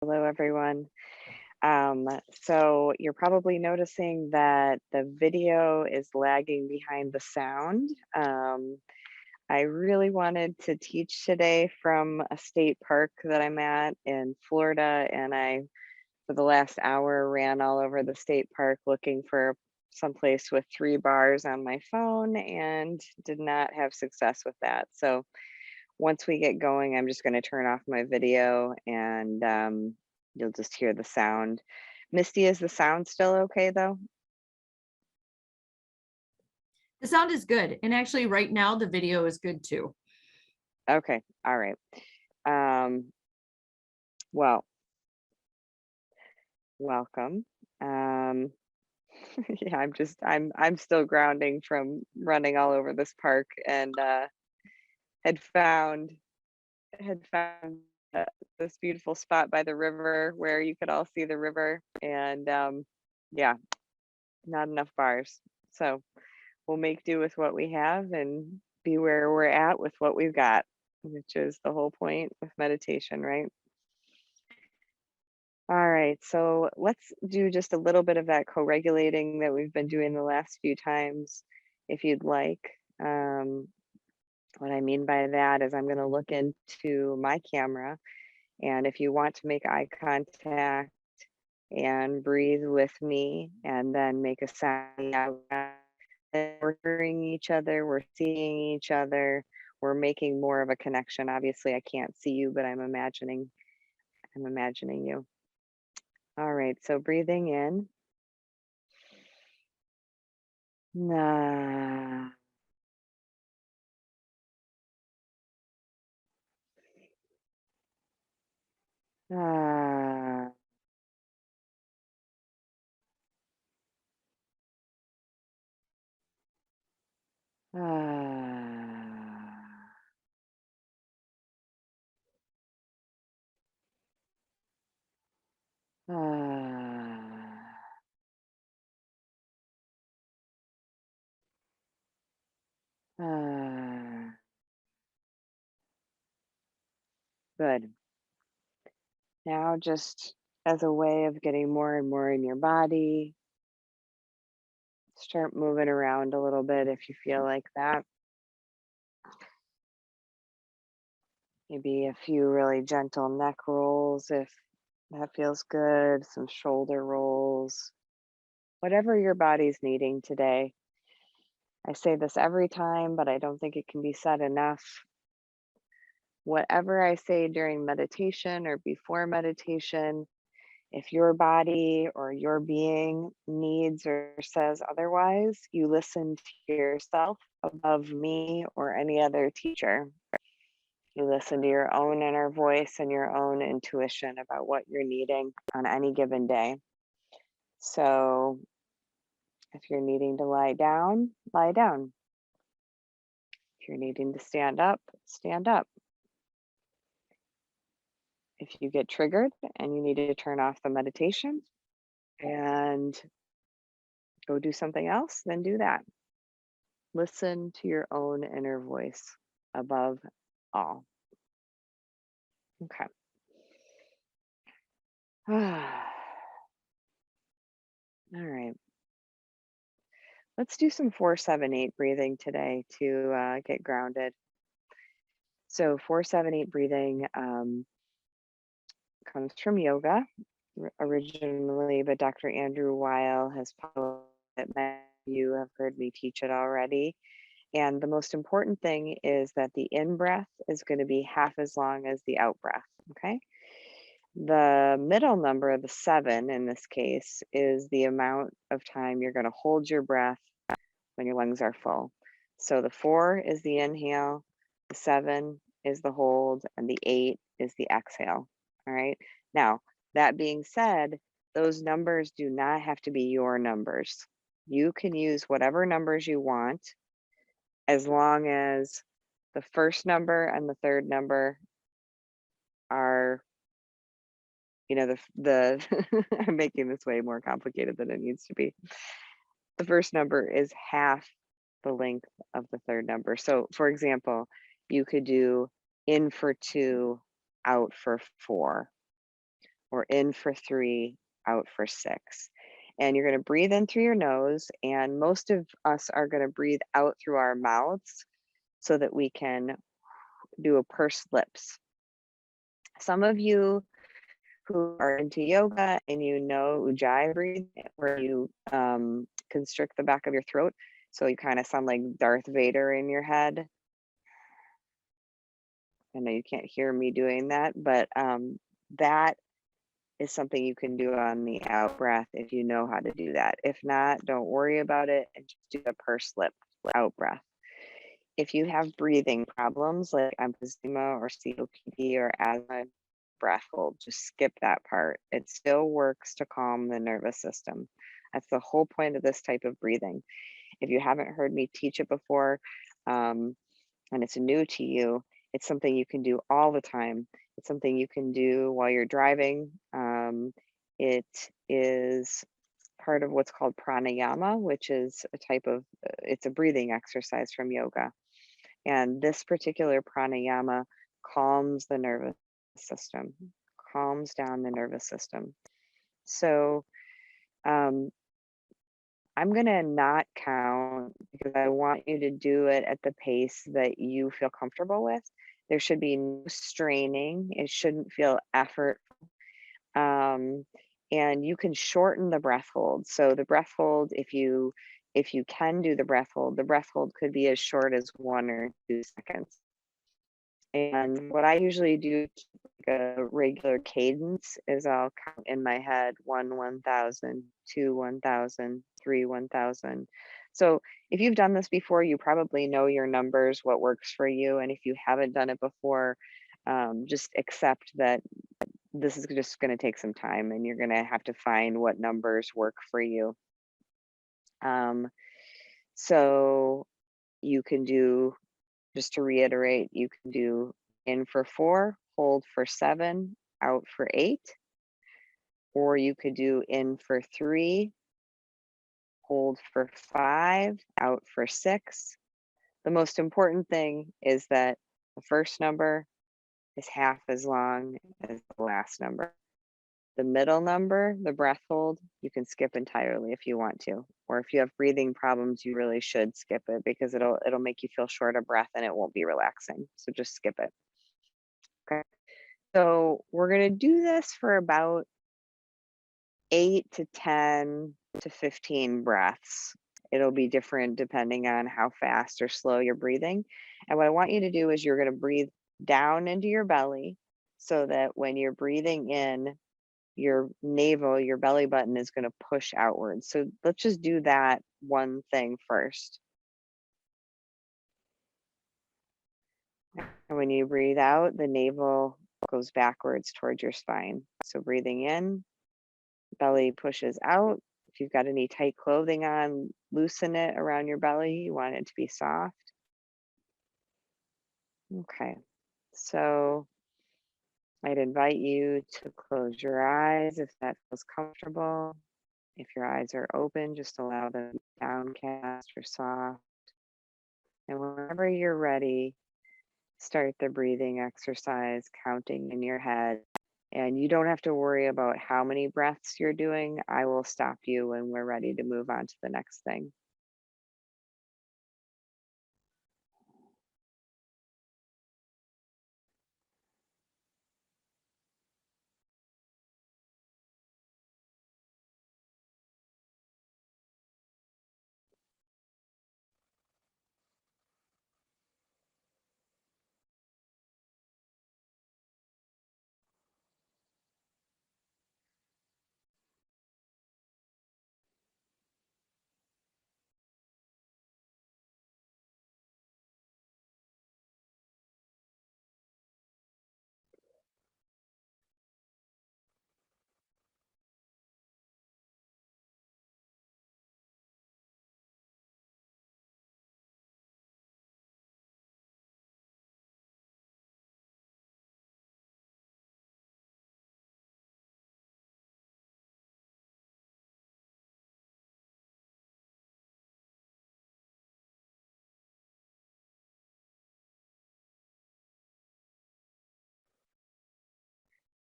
Hello, everyone. So you're probably noticing that the video is lagging behind the sound. I really wanted to teach today from a state park that I'm at in Florida, and for the last hour, ran all over the state park looking for someplace with 3 bars on my phone and did not have success with that. So once we get going, I'm just going to turn off my video and you'll just hear the sound. Misty, is the sound still okay though? The sound is good. And actually right now the video is good too. Okay, all right. Well, welcome. Yeah, I'm still grounding from running all over this park and had found had found uh, this beautiful spot by the river where you could all see the river and yeah, not enough bars. So we'll make do with what we have and be where we're at with what we've got, which is the whole point with meditation, right? All right, so let's do just a little bit of that co-regulating that we've been doing the last few times, if you'd like. What I mean by that is I'm going to look into my camera, and if you want to make eye contact and breathe with me and then make a sound out loud, we're hearing each other, we're seeing each other, we're making more of a connection. Obviously, I can't see you, but I'm imagining you. All right, so breathing in. Nah. Ah. Ah. Ah. Ah. Good. Now, just as a way of getting more and more in your body, start moving around a little bit if you feel like that. Maybe a few really gentle neck rolls if that feels good, some shoulder rolls, whatever your body's needing today. I say this every time, but I don't think it can be said enough. Whatever I say during meditation or before meditation, if your body or your being needs or says otherwise, you listen to yourself above me or any other teacher. You listen to your own inner voice and your own intuition about what you're needing on any given day. So if you're needing to lie down, lie down. If you're needing to stand up, stand up. If you get triggered and you need to turn off the meditation and go do something else, then do that. Listen to your own inner voice above all. Okay. All right. Let's do some 4-7-8 breathing today to get grounded. So 4-7-8 breathing comes from yoga originally, but Dr. Andrew Weil has published it. Many of you have heard me teach it already. And the most important thing is that the in breath is going to be half as long as the out breath. Okay. The middle number, the 7 in this case, is the amount of time you're going to hold your breath when your lungs are full. So the 4 is the inhale, the 7 is the hold, and the 8 is the exhale. All right. Now, that being said, those numbers do not have to be your numbers. You can use whatever numbers you want as long as the first number and the third number are, the I'm making this way more complicated than it needs to be. The first number is half the length of the third number. So for example, you could do in for 2, out for 4, or in for 3, out for 6. And you're going to breathe in through your nose, and most of us are going to breathe out through our mouths so that we can do a pursed lips. Some of you who are into yoga and you know ujjayi breathing, where you constrict the back of your throat, so you kind of sound like Darth Vader in your head. I know you can't hear me doing that, but that is something you can do on the out breath if you know how to do that. If not, don't worry about it and just do a pursed lip out breath. If you have breathing problems like emphysema or COPD or asthma, breath hold, just skip that part. It still works to calm the nervous system. That's the whole point of this type of breathing. If you haven't heard me teach it before, and it's new to you, it's something you can do all the time. It's something you can do while you're driving. It is part of what's called pranayama, which is a type of, it's a breathing exercise from yoga. And this particular pranayama calms the nervous system, calms down the nervous system. So I'm going to not count because I want you to do it at the pace that you feel comfortable with. There should be no straining. It shouldn't feel effort. And you can shorten the breath hold. So the breath hold, if you can do the breath hold could be as short as 1 or 2 seconds. And what I usually do to like a regular cadence is I'll count in my head 1, 1,000, 2, 1,000, 3, 1,000. So if you've done this before, you probably know your numbers, what works for you. And if you haven't done it before, just accept that this is just going to take some time and you're going to have to find what numbers work for you. So you can do, just to reiterate, you can do in for 4, hold for 7, out for 8, or you could do in for 3, hold for 5, out for 6. The most important thing is that the first number is half as long as the last number. The middle number, the breath hold, you can skip entirely if you want to. Or if you have breathing problems, you really should skip it because it'll make you feel short of breath and it won't be relaxing. So just skip it. Okay. So we're going to do this for about 8 to 10 to 15 breaths. It'll be different depending on how fast or slow you're breathing. And what I want you to do is you're going to breathe down into your belly so that when you're breathing in, your navel, your belly button is going to push outwards. So let's just do that one thing first. And when you breathe out, the navel goes backwards towards your spine. So breathing in, belly pushes out. If you've got any tight clothing on, loosen it around your belly. You want it to be soft. Okay. So I'd invite you to close your eyes if that feels comfortable. If your eyes are open, just allow them downcast or soft. And whenever you're ready, start the breathing exercise, counting in your head. And you don't have to worry about how many breaths you're doing. I will stop you when we're ready to move on to the next thing.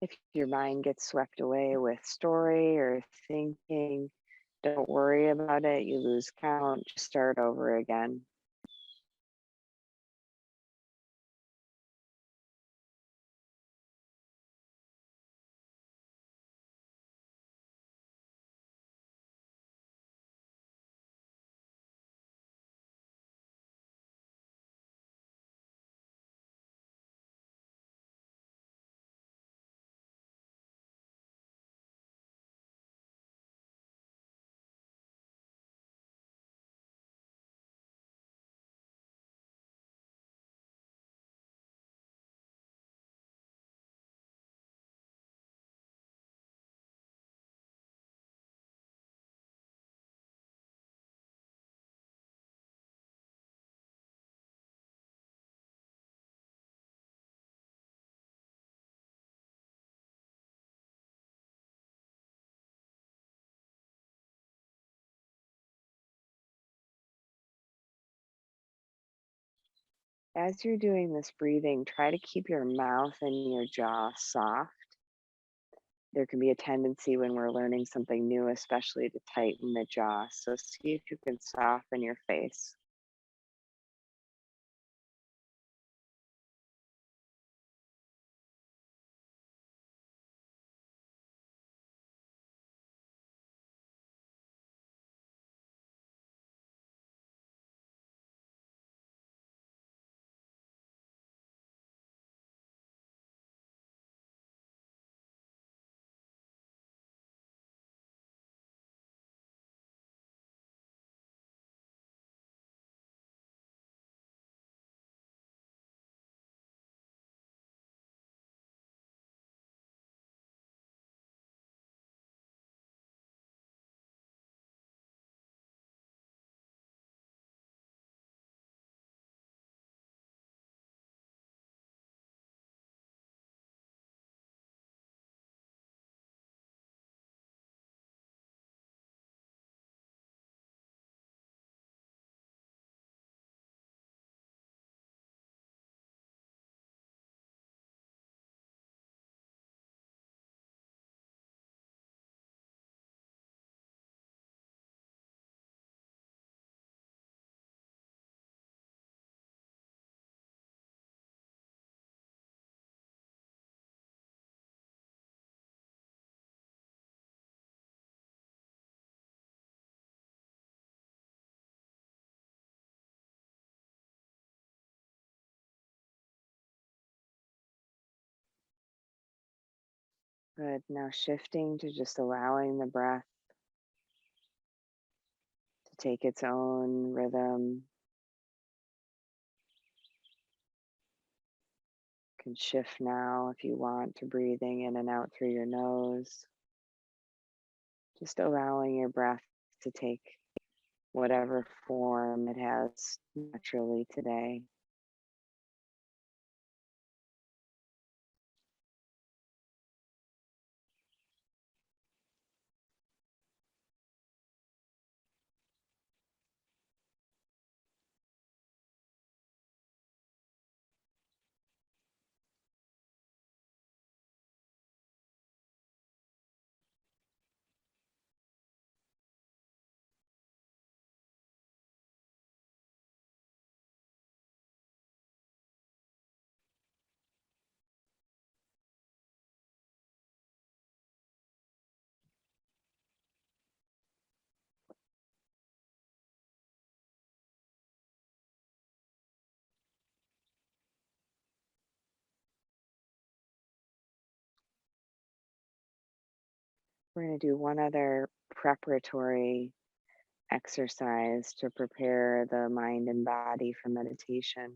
If your mind gets swept away with story or thinking, don't worry about it. You lose count, just start over again. As you're doing this breathing, try to keep your mouth and your jaw soft. There can be a tendency when we're learning something new, especially to tighten the jaw. So see if you can soften your face. Good. Now shifting to just allowing the breath to take its own rhythm. You can shift now if you want to breathing in and out through your nose. Just allowing your breath to take whatever form it has naturally today. We're going to do one other preparatory exercise to prepare the mind and body for meditation.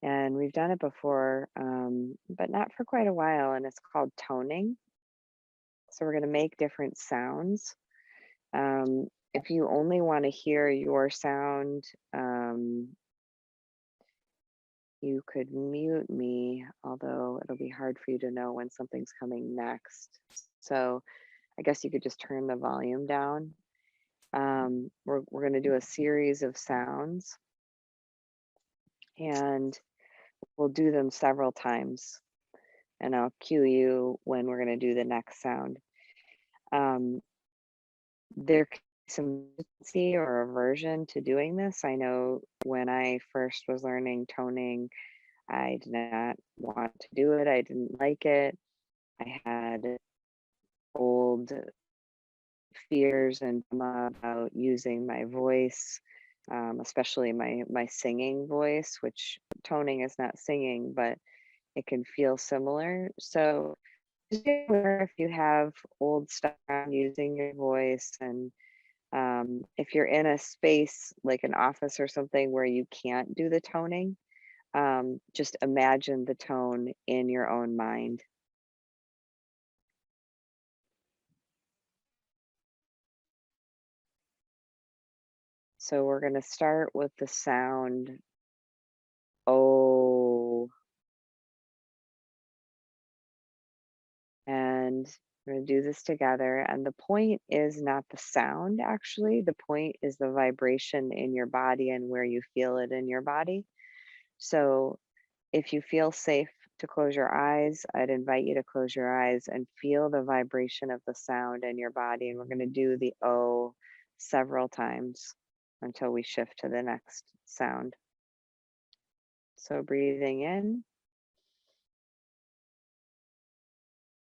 And we've done it before, but not for quite a while, and it's called toning. So we're going to make different sounds. If you only want to hear your sound, you could mute me, although it'll be hard for you to know when something's coming next. So I guess you could just turn the volume down. We're going to do a series of sounds, and we'll do them several times. and I'll cue you when we're going to do the next sound. Um, there can be some hesitancy or aversion to doing this. I know when I first was learning toning, I did not want to do it. I didn't like it. I had old fears and trauma about using my voice, especially my singing voice, which toning is not singing, but it can feel similar. So just be aware if you have old stuff around using your voice, and if you're in a space like an office or something where you can't do the toning, just imagine the tone in your own mind. So we're going to start with the sound O, and we're going to do this together. And the point is not the sound, actually. The point is the vibration in your body and where you feel it in your body. So if you feel safe to close your eyes, I'd invite you to close your eyes and feel the vibration of the sound in your body. And we're going to do the O several times until we shift to the next sound. So breathing in,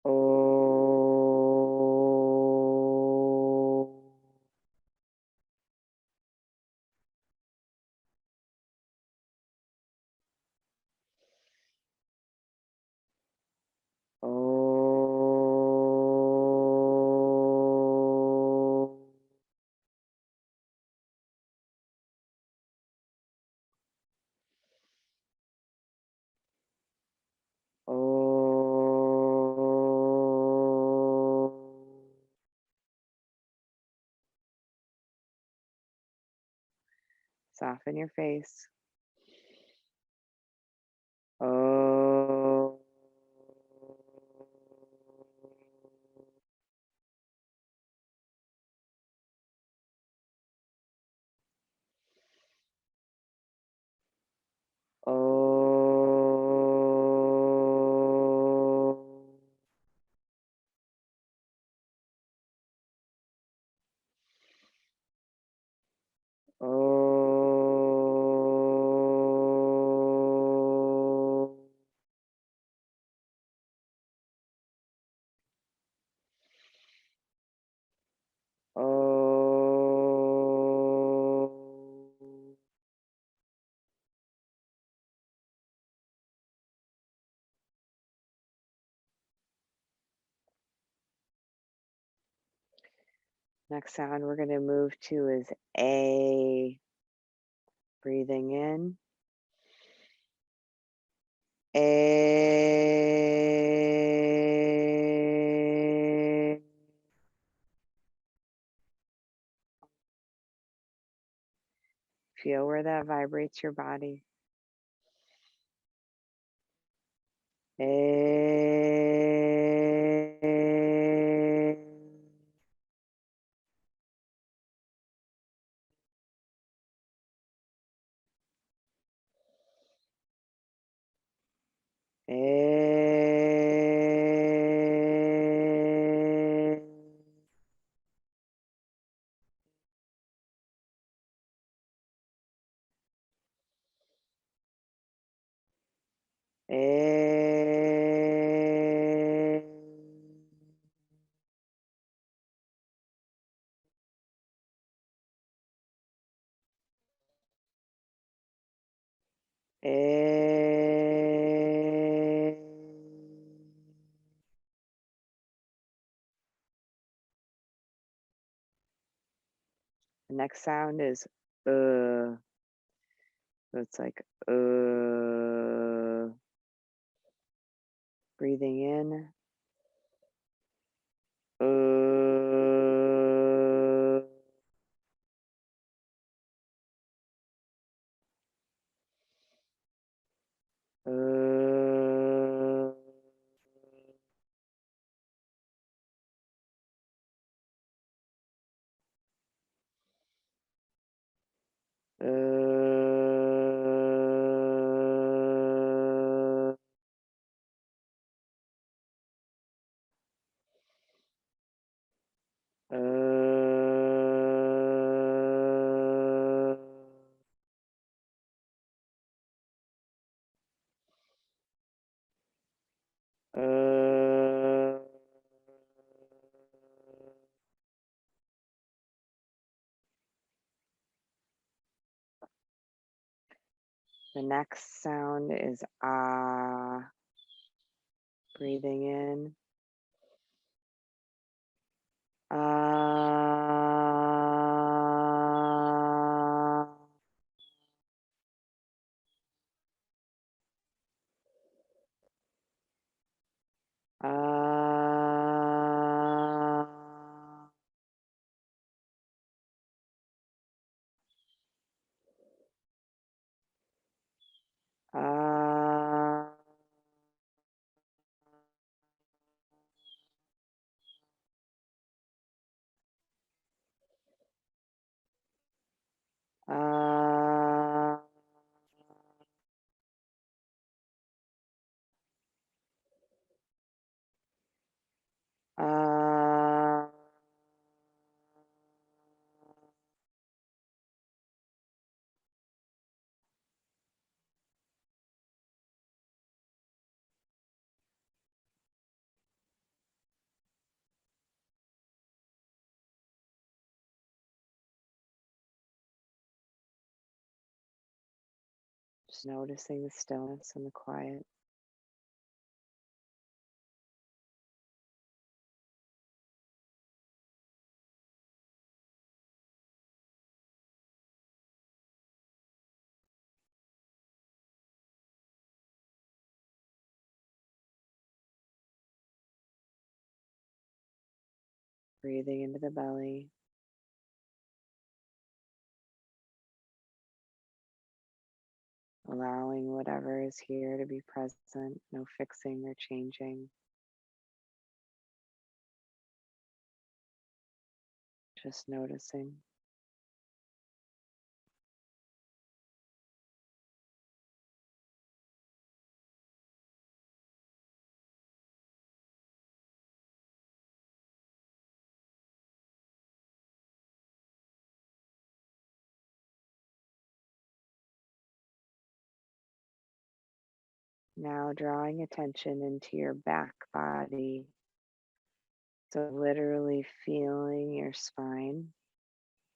O. Oh. Oh. Soften your face. Oh. Oh. Oh. Oh. Next sound we're going to move to is A. Breathing in. A. Feel where that vibrates your body. A. A. A. A. The next sound is So it's like breathing in. Uh, uh, The next sound is ah. Breathing in. Ah. Ah. Ah. Ah. Ah. Just noticing the stillness and the quiet. Breathing into the belly. Allowing whatever is here to be present, no fixing or changing. Just noticing. Now drawing attention into your back body. So literally feeling your spine,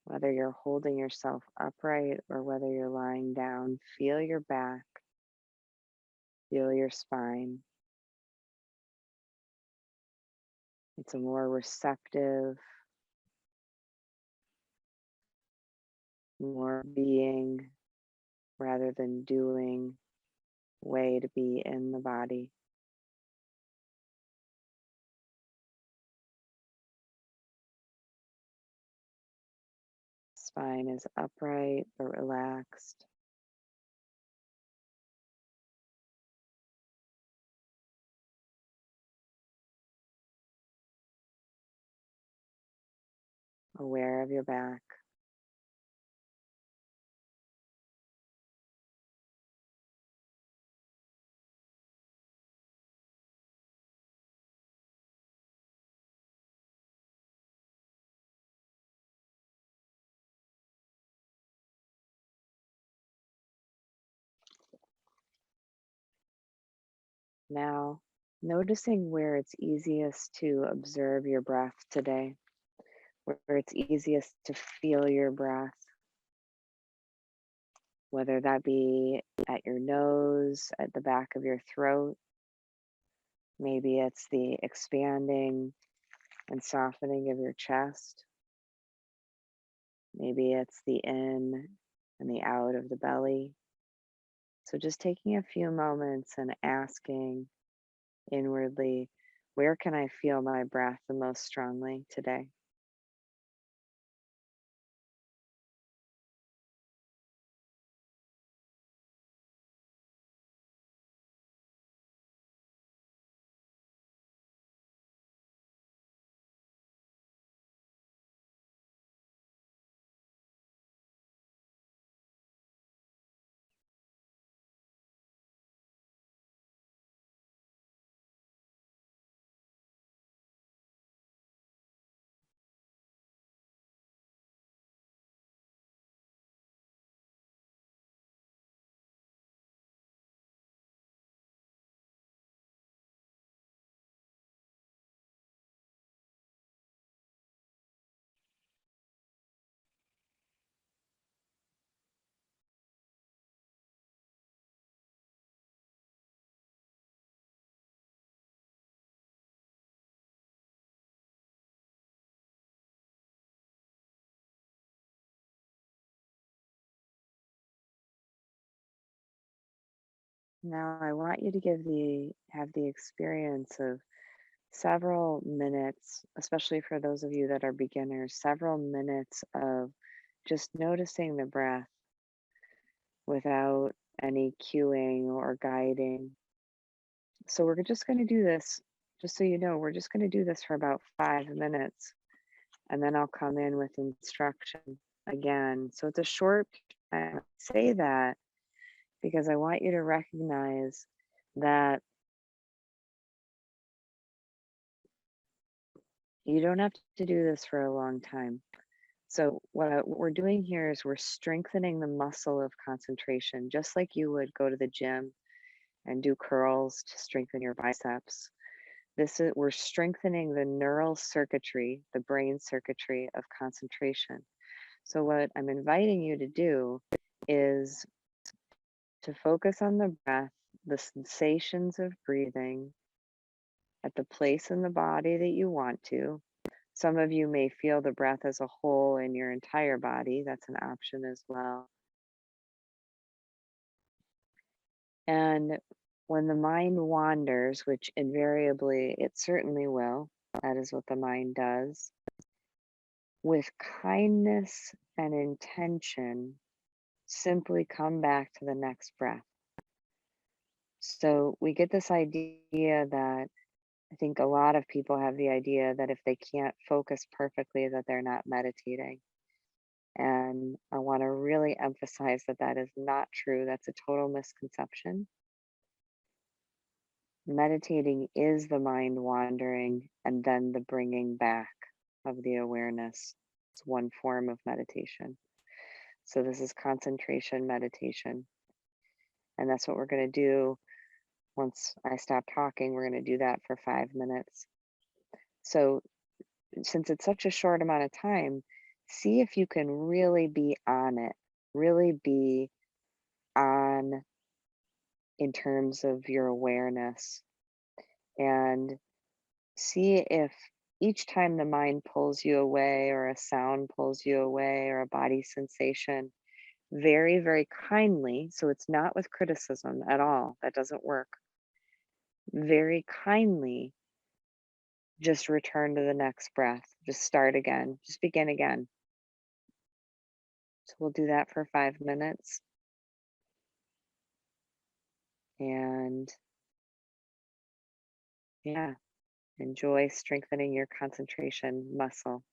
whether you're holding yourself upright or whether you're lying down, feel your back, feel your spine. It's a more receptive, more being rather than doing way to be in the body. Spine is upright but relaxed. Aware of your back. Now, noticing where it's easiest to observe your breath today, where it's easiest to feel your breath, whether that be at your nose, at the back of your throat. Maybe it's the expanding and softening of your chest. Maybe it's the in and the out of the belly. So just taking a few moments and asking inwardly, where can I feel my breath the most strongly today? Now I want you to have the experience of several minutes, especially for those of you that are beginners, several minutes of just noticing the breath without any cueing or guiding. So we're just going to do this, just so you know, we're just going to do this for about 5 minutes, and then I'll come in with instruction again. So it's a short, I say that because I want you to recognize that you don't have to do this for a long time. So what we're doing here is we're strengthening the muscle of concentration, just like you would go to the gym and do curls to strengthen your biceps. This is we're strengthening the neural circuitry, the brain circuitry of concentration. So what I'm inviting you to do is to focus on the breath, the sensations of breathing at the place in the body that you want to. Some of you may feel the breath as a whole in your entire body. That's an option as well. And when the mind wanders, which invariably it certainly will, that is what the mind does, with kindness and intention, simply come back to the next breath. So we get this idea that I think a lot of people have the idea that if they can't focus perfectly, that they're not meditating. And I want to really emphasize that that is not true. That's a total misconception. Meditating is the mind wandering and then the bringing back of the awareness. It's one form of meditation. So, this is concentration meditation. And that's what we're going to do once I stop talking. We're going to do that for 5 minutes. So, since it's such a short amount of time, see if you can really be on it, really be on in terms of your awareness, and see if each time the mind pulls you away or a sound pulls you away or a body sensation, very, very kindly, so it's not with criticism at all, that doesn't work, very kindly just return to the next breath. Just start again, just begin again. So we'll do that for 5 minutes. And yeah, enjoy strengthening your concentration muscle.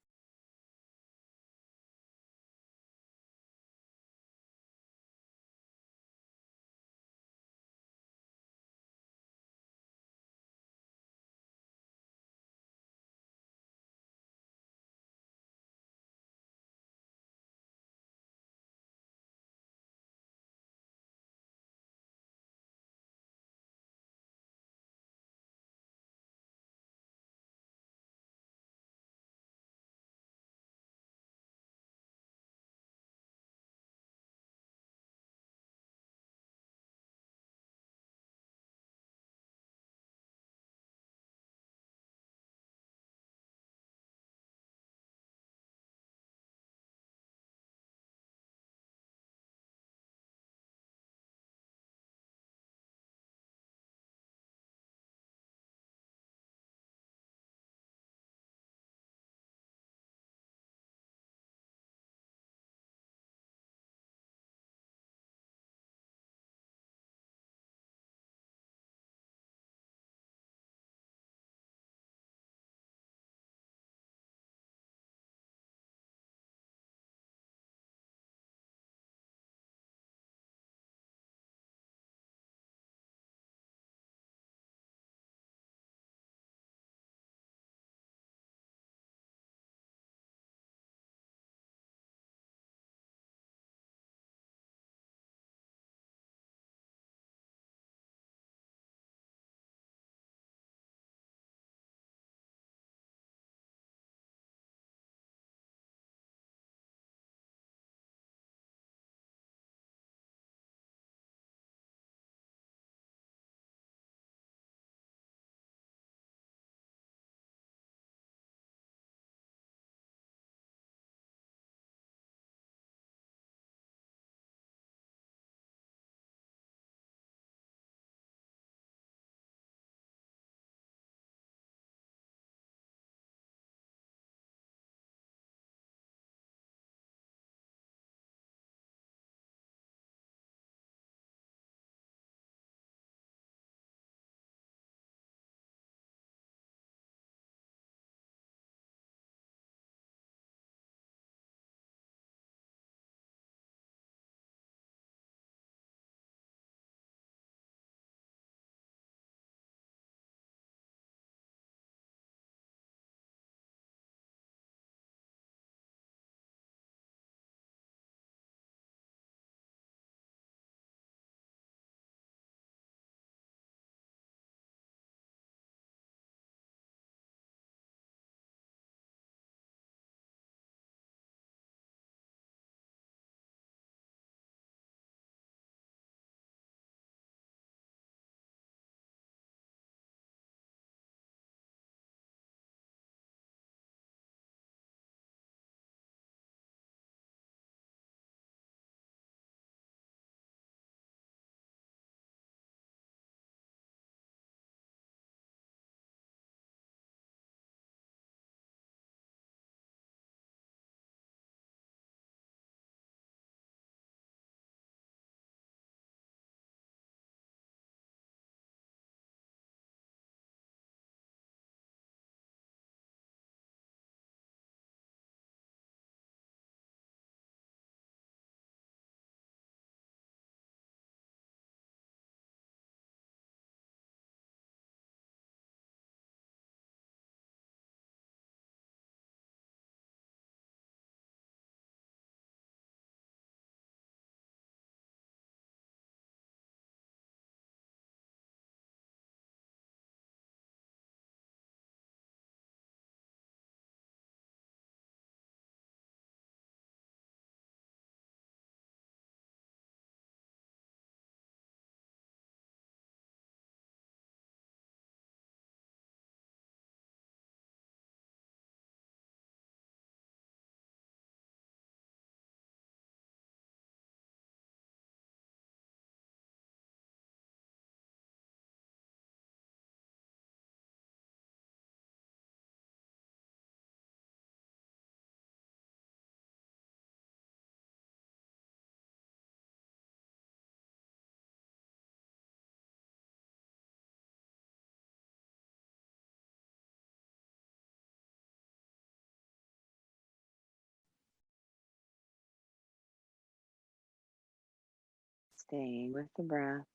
Staying with the breath.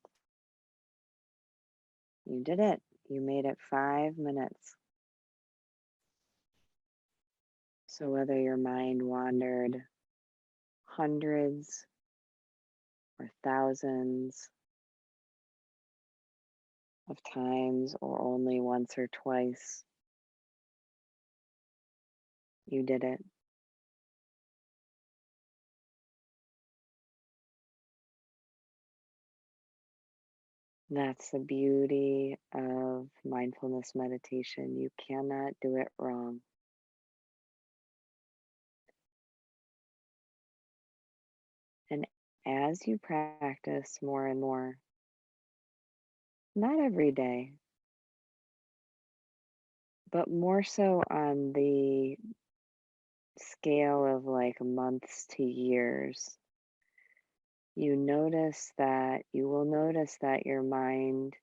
You did it. You made it 5 minutes. So whether your mind wandered hundreds or thousands of times or only once or twice, you did it. That's the beauty of mindfulness meditation. You cannot do it wrong. And as you practice more and more, not every day, but more so on the scale of like months to years, you will notice that your mind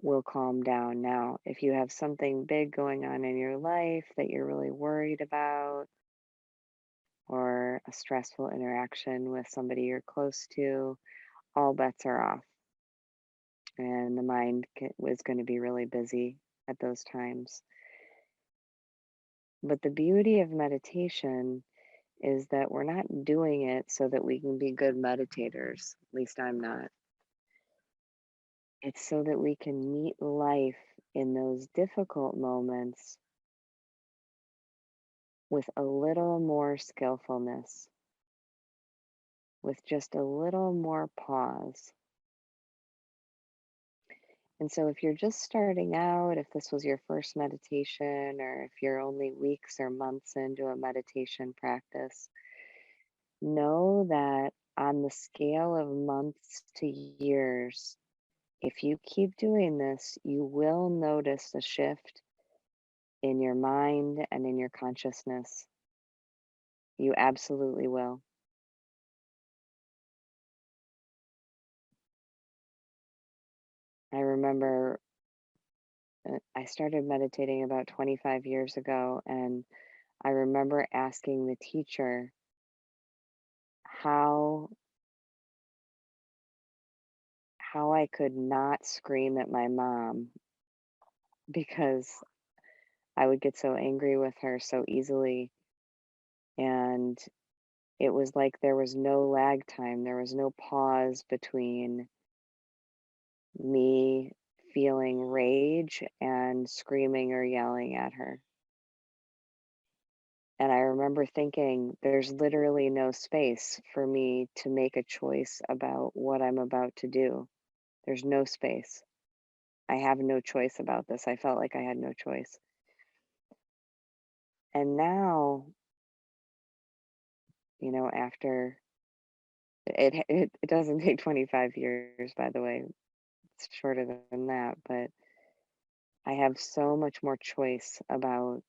will calm down. Now, if you have something big going on in your life that you're really worried about, or a stressful interaction with somebody you're close to, all bets are off. And the mind is going to be really busy at those times. But the beauty of meditation is that we're not doing it so that we can be good meditators. At least I'm not. It's so that we can meet life in those difficult moments with a little more skillfulness, with just a little more pause. And so, if you're just starting out, if this was your first meditation, or if you're only weeks or months into a meditation practice, know that on the scale of months to years, if you keep doing this, you will notice a shift in your mind and in your consciousness. You absolutely will. I remember I started meditating about 25 years ago, and I remember asking the teacher how I could not scream at my mom because I would get so angry with her so easily. And it was like there was no lag time, there was no pause between me feeling rage and screaming or yelling at her. And I remember thinking, there's literally no space for me to make a choice about what I'm about to do. There's no space. I have no choice about this. I felt like I had no choice. And now, after it doesn't take 25 years, by the way, it's shorter than that, but I have so much more choice about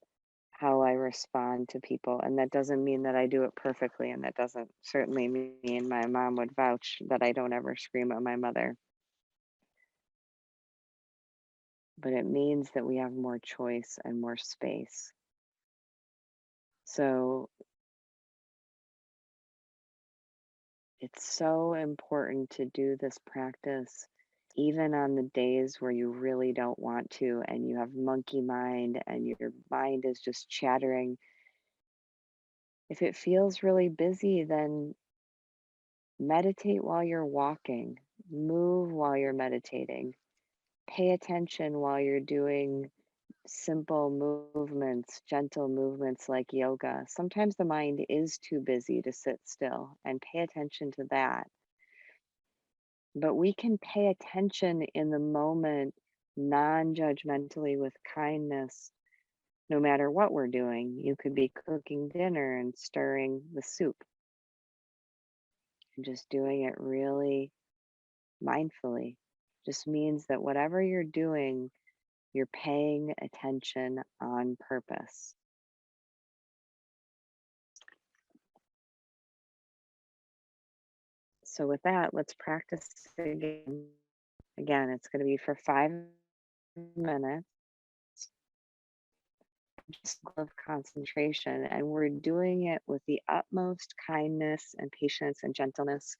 how I respond to people. And that doesn't mean that I do it perfectly. And that doesn't certainly mean my mom would vouch that I don't ever scream at my mother. But it means that we have more choice and more space. So it's so important to do this practice even on the days where you really don't want to and you have monkey mind and your mind is just chattering. If it feels really busy, then meditate while you're walking, move while you're meditating, pay attention while you're doing simple movements, gentle movements like yoga. Sometimes the mind is too busy to sit still, and pay attention to that. But we can pay attention in the moment, non judgmentally, with kindness, no matter what we're doing. You could be cooking dinner and stirring the soup and just doing it really mindfully. Just means that whatever you're doing, you're paying attention on purpose. So, with that, let's practice again. Again, it's going to be for 5 minutes. of concentration, and we're doing it with the utmost kindness and patience and gentleness.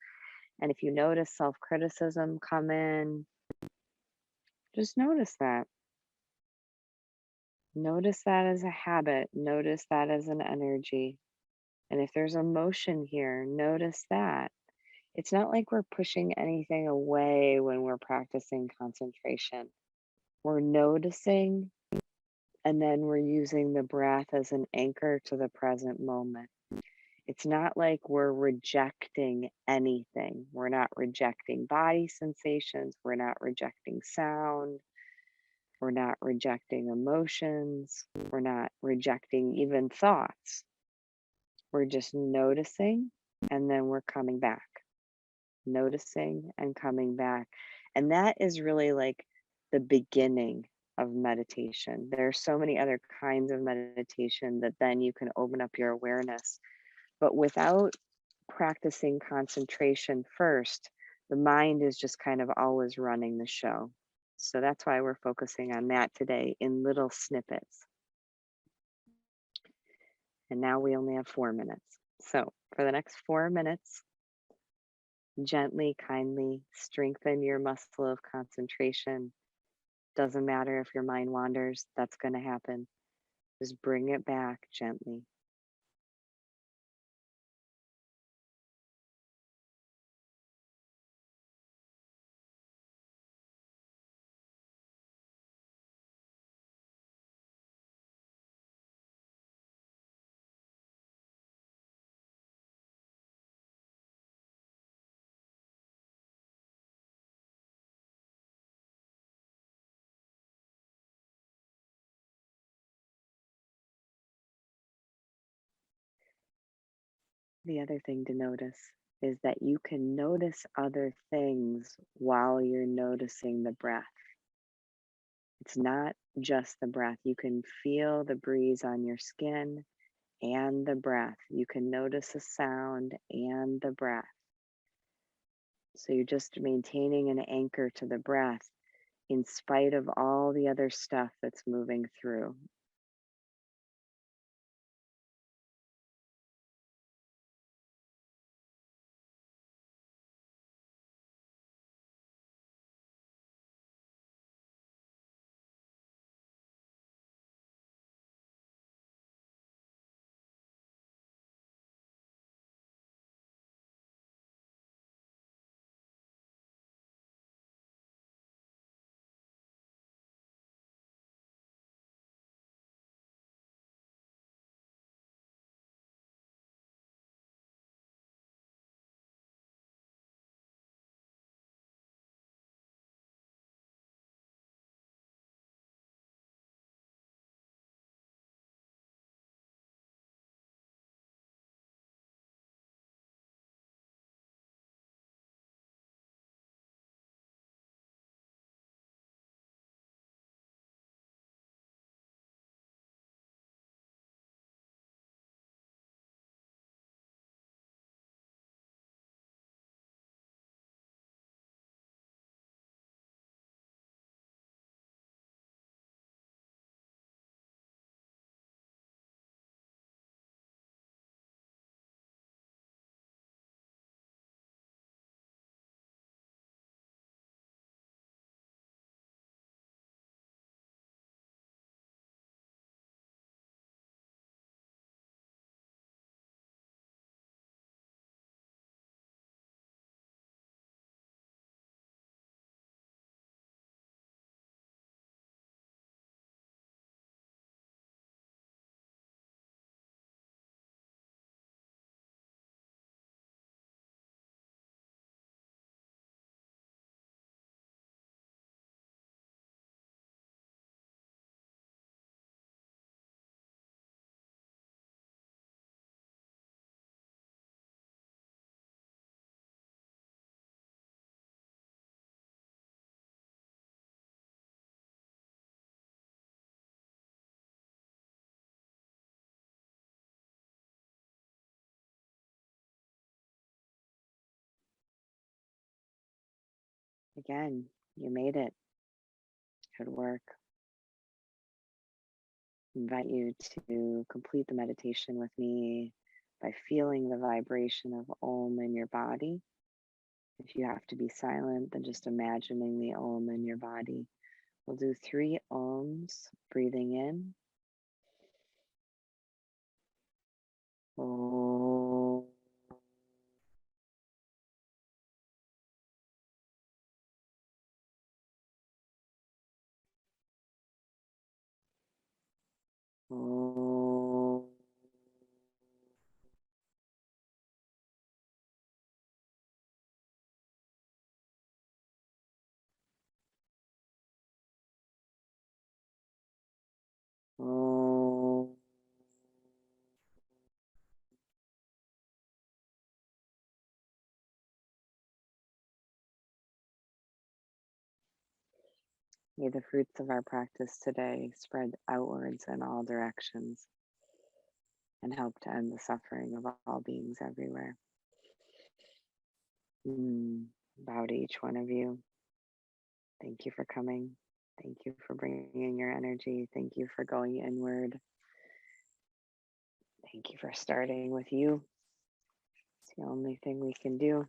And if you notice self-criticism come in, just notice that. Notice that as a habit, notice that as an energy. And if there's emotion here, notice that. It's not like we're pushing anything away when we're practicing concentration. We're noticing, and then we're using the breath as an anchor to the present moment. It's not like we're rejecting anything. We're not rejecting body sensations. We're not rejecting sound. We're not rejecting emotions. We're not rejecting even thoughts. We're just noticing, and then we're coming back. Noticing and coming back. And that is really like the beginning of meditation. There are so many other kinds of meditation that then you can open up your awareness. But without practicing concentration first, the mind is just kind of always running the show. So that's why we're focusing on that today in little snippets. And now we only have 4 minutes. So for the next 4 minutes, gently, kindly strengthen your muscle of concentration. Doesn't matter if your mind wanders, that's going to happen. Just bring it back gently. The other thing to notice is that you can notice other things while you're noticing the breath. It's not just the breath. You can feel the breeze on your skin and the breath. You can notice the sound and the breath. So you're just maintaining an anchor to the breath in spite of all the other stuff that's moving through. Again, you made it. Good work. Invite you to complete the meditation with me by feeling the vibration of Om in your body. If you have to be silent, then just imagining the Om in your body. We'll do 3 Oms, breathing in. Om. Om. Om. May the fruits of our practice today spread outwards in all directions and help to end the suffering of all beings everywhere. Bow to each one of you. Thank you for coming. Thank you for bringing your energy. Thank you for going inward. Thank you for starting with you. It's the only thing we can do.